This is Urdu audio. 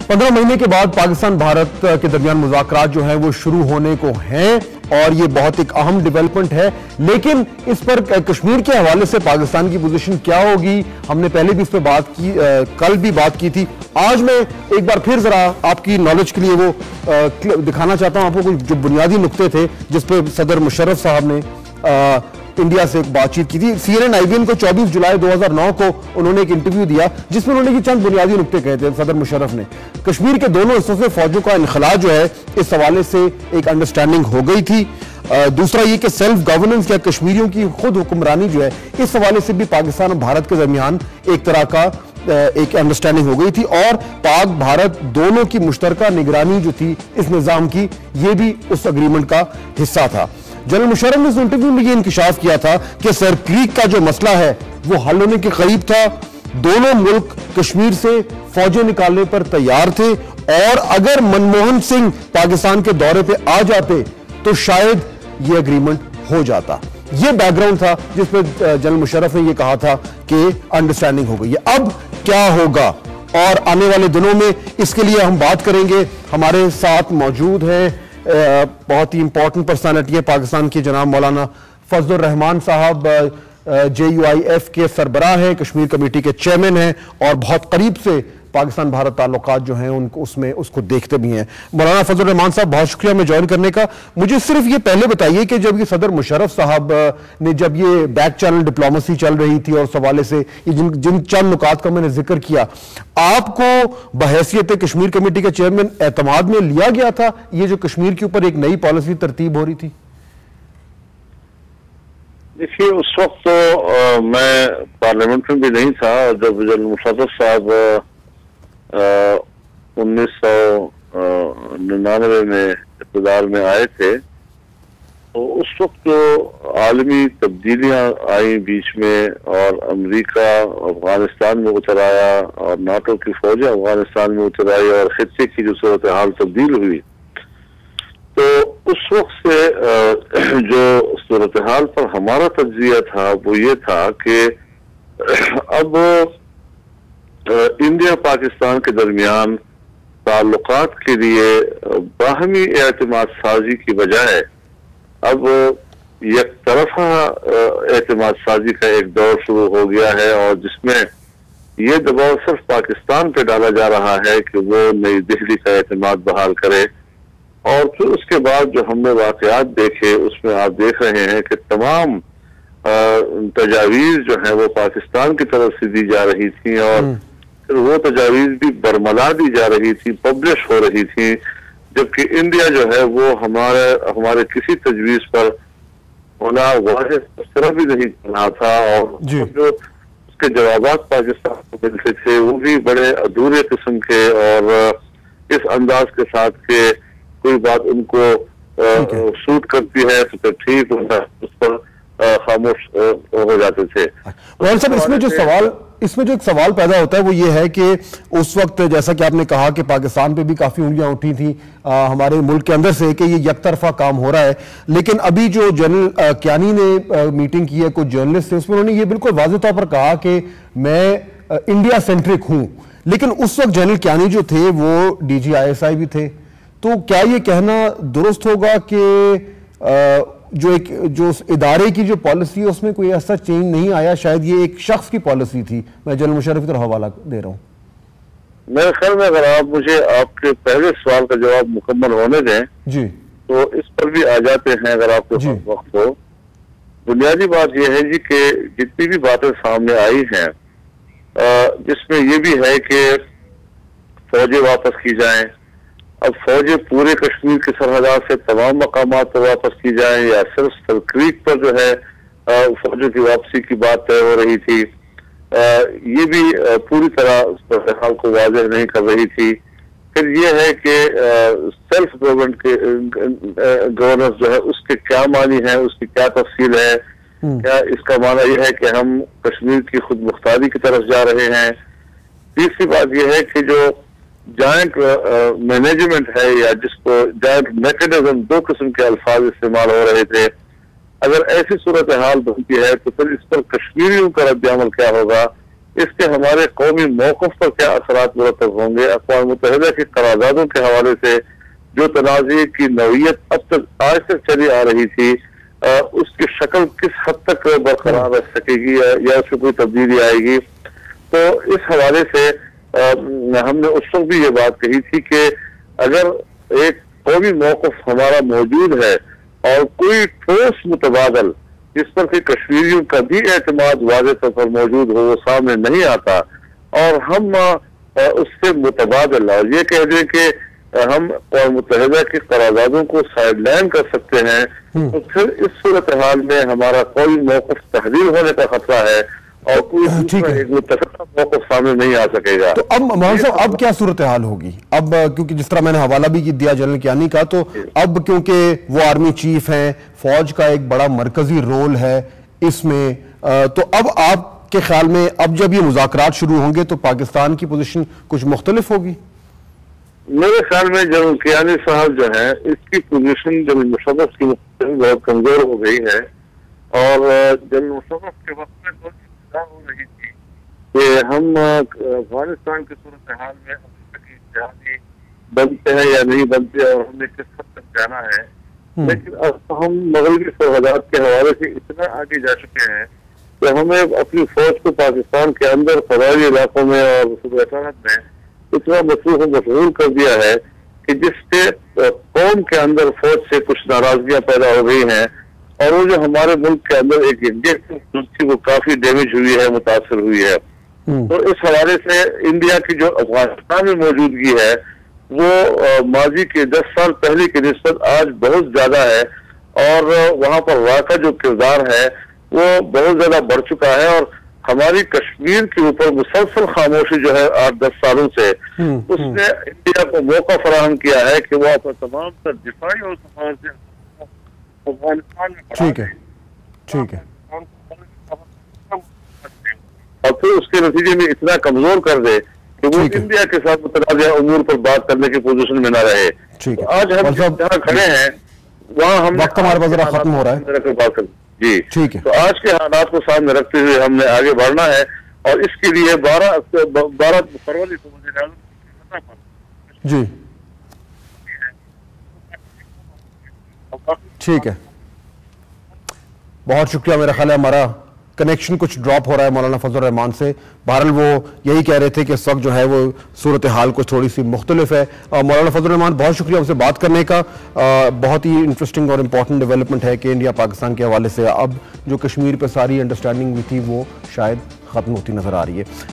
15 مہینے کے بعد پاکستان بھارت کے درمیان مذاکرات جو ہیں وہ شروع ہونے کو ہیں اور یہ بہت ایک اہم ڈیولپمنٹ ہے، لیکن اس پر کشمیر کے حوالے سے پاکستان کی پوزیشن کیا ہوگی؟ ہم نے پہلے بھی اس پہ بات کی، کل بھی بات کی تھی۔ آج میں ایک بار پھر ذرا آپ کی نالج کے لیے وہ دکھانا چاہتا ہوں آپ کو جو بنیادی نقطے تھے جس پہ صدر مشرف صاحب نے انڈیا سے ایک بات چیت کی تھی۔ CNN-IBN کو 24 جولائی 2009 کو انہوں نے ایک انٹرویو دیا جس میں انہوں نے یہ چند بنیادی نقطے کہے تھے صدر مشرف نے۔ کشمیر کے دونوں حصوں سے فوجوں کا انخلا جو ہے اس حوالے سے ایک انڈرسٹینڈنگ ہو گئی تھی۔ دوسرا یہ کہ سیلف گورننس یا کشمیریوں کی خود حکمرانی جو ہے اس حوالے سے بھی پاکستان اور بھارت کے درمیان ایک طرح کا ایک انڈرسٹینڈنگ ہو گئی تھی، اور پاک بھارت دونوں کی مشترکہ نگرانی جو تھی اس نظام کی، یہ بھی اس اگریمنٹ کا حصہ تھا۔ جنرل مشرف نے اس انٹرویو میں یہ انکشاف کیا تھا کہ سر کریک کا جو مسئلہ ہے وہ حل ہونے کے قریب تھا، دونوں ملک کشمیر سے فوجیں نکالنے پر تیار تھے، اور اگر منموہن سنگھ پاکستان کے دورے پہ آ جاتے تو شاید یہ اگریمنٹ ہو جاتا۔ یہ بیک گراؤنڈ تھا جس پہ جنرل مشرف نے یہ کہا تھا کہ انڈرسٹینڈنگ ہو گئی ہے۔ اب کیا ہوگا اور آنے والے دنوں میں اس کے لیے ہم بات کریں گے۔ ہمارے ساتھ موجود ہیں بہت ہی امپورٹنٹ پرسنالٹی ہے پاکستان کی، جناب مولانا فضل الرحمان صاحب JUIF کے سربراہ ہیں، کشمیر کمیٹی کے چیئرمین ہیں، اور بہت قریب سے پاکستان بھارت تعلقات جو ہیں اس کو دیکھتے بھی ہیں۔ مولانا فضل الرحمان صاحب بہت شکریہ میں جوائن کرنے کا۔ مجھے صرف یہ پہلے بتائیے کہ جب یہ صدر مشرف صاحب نے جب یہ بیک چینل ڈپلومیسی چل رہی تھی اور اس حوالے سے جن چند نکات کا میں نے ذکر کیا، آپ کو بحیثیت کشمیر کمیٹی کے چیئرمین اعتماد میں لیا گیا تھا یہ جو کشمیر کے اوپر ایک نئی پالیسی ترتیب ہو رہی تھی؟ دیکھیے، اس وقت تو میں پارلیمنٹ میں بھی نہیں تھا جب جنرل مشرف صاحب 1999 میں اقتدار میں آئے تھے، تو اس وقت جو عالمی تبدیلیاں آئیں بیچ میں، اور امریکہ افغانستان میں اتر آیا اور ناٹو کی فوجیں افغانستان میں اتر آئی اور خطے کی جو صورتحال تبدیل ہوئی، تو اس وقت سے جو صورتحال پر ہمارا تجزیہ تھا وہ یہ تھا کہ اب انڈیا پاکستان کے درمیان تعلقات کے لیے باہمی اعتماد سازی کی بجائے اب یک طرفہ اعتماد سازی کا ایک دور شروع ہو گیا ہے، اور جس میں یہ دباؤ صرف پاکستان پہ ڈالا جا رہا ہے کہ وہ نئی دہلی کا اعتماد بحال کرے۔ اور پھر اس کے بعد جو ہم نے واقعات دیکھے اس میں آپ دیکھ رہے ہیں کہ تمام تجاویز جو ہیں وہ پاکستان کی طرف سے دی جا رہی تھیں، اور پھر وہ تجاویز بھی برملا دی جا رہی تھی، پبلش ہو رہی تھی، جبکہ انڈیا جو ہے وہ ہمارے کسی تجویز پر ہونا واضح تبصرہ بھی نہیں کرنا تھا، اور جو اس کے جوابات پاکستان کو ملتے تھے وہ بھی بڑے ادھورے قسم کے، اور اس انداز کے ساتھ کہ کوئی بات ان کو سوٹ کرتی ہے تو پھر ٹھیک ہوتا ہے، اس پر خاموش ہو جاتے تھے۔ مولانا صاحب، اس میں جو ایک سوال پیدا ہوتا ہے وہ یہ ہے کہ اس وقت جیسا کہ آپ نے کہا کہ پاکستان پہ بھی کافی انگلیاں اٹھی تھیں ہمارے ملک کے اندر سے کہ یہ یک طرفہ کام ہو رہا ہے، لیکن ابھی جو جنرل کیانی نے میٹنگ کی ہے کچھ جرنلسٹ سے، اس میں انہوں نے یہ بالکل واضح طور پر کہا کہ میں انڈیا سینٹرک ہوں، لیکن اس وقت جنرل کیانی جو تھے وہ DG ISI بھی تھے، تو کیا یہ کہنا درست ہوگا کہ جو ادارے کی جو پالیسی ہے اس میں کوئی ایسا چینج نہیں آیا، شاید یہ ایک شخص کی پالیسی تھی؟ میں جنرل مشرف کی طرف حوالہ دے رہا ہوں۔ میرے خیال میں اگر آپ مجھے آپ کے پہلے سوال کا جواب مکمل ہونے دیں جی تو اس پر بھی آ جاتے ہیں اگر آپ کے پاس وقت ہو۔ بنیادی بات یہ ہے جی کہ جتنی بھی باتیں سامنے آئی ہیں جس میں یہ بھی ہے کہ فوجیں واپس کی جائیں، اب فوجیں پورے کشمیر کی سرحدات سے تمام مقامات پر واپس کی جائیں یا صرف سر کریک پر جو ہے فوجوں کی واپسی کی بات طے ہو رہی تھی، یہ بھی پوری طرح صورتحال کو واضح نہیں کر رہی تھی۔ پھر یہ ہے کہ سیلف گورننس جو ہے اس کے کیا معنی ہے، اس کی کیا تفصیل ہے، کیا اس کا معنی یہ ہے کہ ہم کشمیر کی خود مختاری کی طرف جا رہے ہیں۔ تیسری بات یہ ہے کہ جو جوائنٹ مینجمنٹ ہے یا جس کو جوائنٹ میکنزم، دو قسم کے الفاظ استعمال ہو رہے تھے، اگر ایسی صورتحال بنتی ہے تو پھر اس پر کشمیریوں کا رد عمل کیا ہوگا، اس کے ہمارے قومی موقف پر کیا اثرات مرتب ہوں گے، اقوام متحدہ کی قراردادوں کے حوالے سے جو تنازع کی نوعیت آج تک چلی آ رہی تھی، اس کی شکل کس حد تک برقرار رہ سکے گی یا اس میں کوئی تبدیلی آئے گی۔ تو اس حوالے سے ہم نے اس وقت بھی یہ بات کہی تھی کہ اگر ایک قومی موقف ہمارا موجود ہے اور کوئی ٹھوس متبادل جس پر کہ کشمیریوں کا بھی اعتماد واضح طور پر موجود ہو، وہ سامنے نہیں آتا، اور ہم اس سے متبادل اور یہ کہہ دیں کہ ہم اقوام متحدہ کی قراردادوں کو سائڈ لائن کر سکتے ہیں، تو پھر اس صورتحال میں ہمارا کوئی موقف تحلیل ہونے کا خطرہ ہے اور کوئی ایک متفقہ موقف سامنے نہیں آ سکے گا۔ تو اب مولانا صاحب اب کیا صورتحال ہوگی؟ اب کیونکہ جس طرح میں نے حوالہ بھی دیا جنرل کیانی کا، تو اب کیونکہ وہ آرمی چیف ہیں، فوج کا ایک بڑا مرکزی رول ہے اس میں، تو اب آپ کے خیال میں اب جب یہ مذاکرات شروع ہوں گے تو پاکستان کی پوزیشن کچھ مختلف ہوگی؟ میرے خیال میں جنرل کیانی صاحب جو ہیں، اس کی پوزیشن جنرل مشرف کی بہت کمزور ہو گئی ہے، اور جنرل مشرف کے وقت میں بہت ہو رہی تھی کہ ہم افغانستان کی صورتحال میں اتحادی بنتے ہیں یا نہیں بنتے اور ہم نے کس حد تک جانا ہے، لیکن اب ہم مغربی سرحدات کے حوالے سے اتنا آگے جا چکے ہیں کہ ہمیں اپنی فوج کو پاکستان کے اندر فضائی علاقوں میں اور صوبہ سرحد میں اتنا مصروف و مشغول کر دیا ہے کہ جس سے قوم کے اندر فوج سے کچھ ناراضگیاں پیدا ہو گئی ہیں، اور وہ جو ہمارے ملک کے اندر ایک تھی وہ کافی ڈیمیج ہوئی ہے، متاثر ہوئی ہے۔ تو اس حوالے سے انڈیا کی جو افغانستان میں موجودگی ہے وہ ماضی کے 10 سال پہلے کی نسبت آج بہت زیادہ ہے، اور وہاں پر واقع جو کردار ہے وہ بہت زیادہ بڑھ چکا ہے، اور ہماری کشمیر کے اوپر مسلسل خاموشی جو ہے 8-10 سالوں سے، اس نے انڈیا کو موقع فراہم کیا ہے کہ وہ اپنا تمام تر دفاعی اور سفارتی افغانستان میں ٹھیک ہے اور پھر اس کے نتیجے میں اتنا کمزور کر دے کہ وہ انڈیا کے ساتھ متنازع امور پر بات کرنے کی پوزیشن میں نہ رہے۔ آج ہم جہاں کھڑے ہیں وہاں ہم وقت ہمارے پاس ذرا ختم ہو رہا ہے جی، تو آج کے حالات کو سامنے رکھتے ہوئے ہم نے آگے بڑھنا ہے، اور اس کے لیے 12 فروری کو وزیر اعظم کی سطح پر جی ٹھیک ہے، بہت شکریہ۔ میرا خیال ہے ہمارا کنیکشن کچھ ڈراپ ہو رہا ہے مولانا فضل الرحمان سے، بہرحال وہ یہی کہہ رہے تھے کہ اس وقت جو ہے وہ صورتحال کچھ تھوڑی سی مختلف ہے۔ مولانا فضل الرحمان بہت شکریہ ہم سے بات کرنے کا، بہت ہی انٹرسٹنگ اور امپورٹنٹ ڈیولپمنٹ ہے کہ انڈیا پاکستان کے حوالے سے اب جو کشمیر پہ ساری انڈرسٹینڈنگ بھی تھی وہ شاید ختم ہوتی نظر آ رہی ہے۔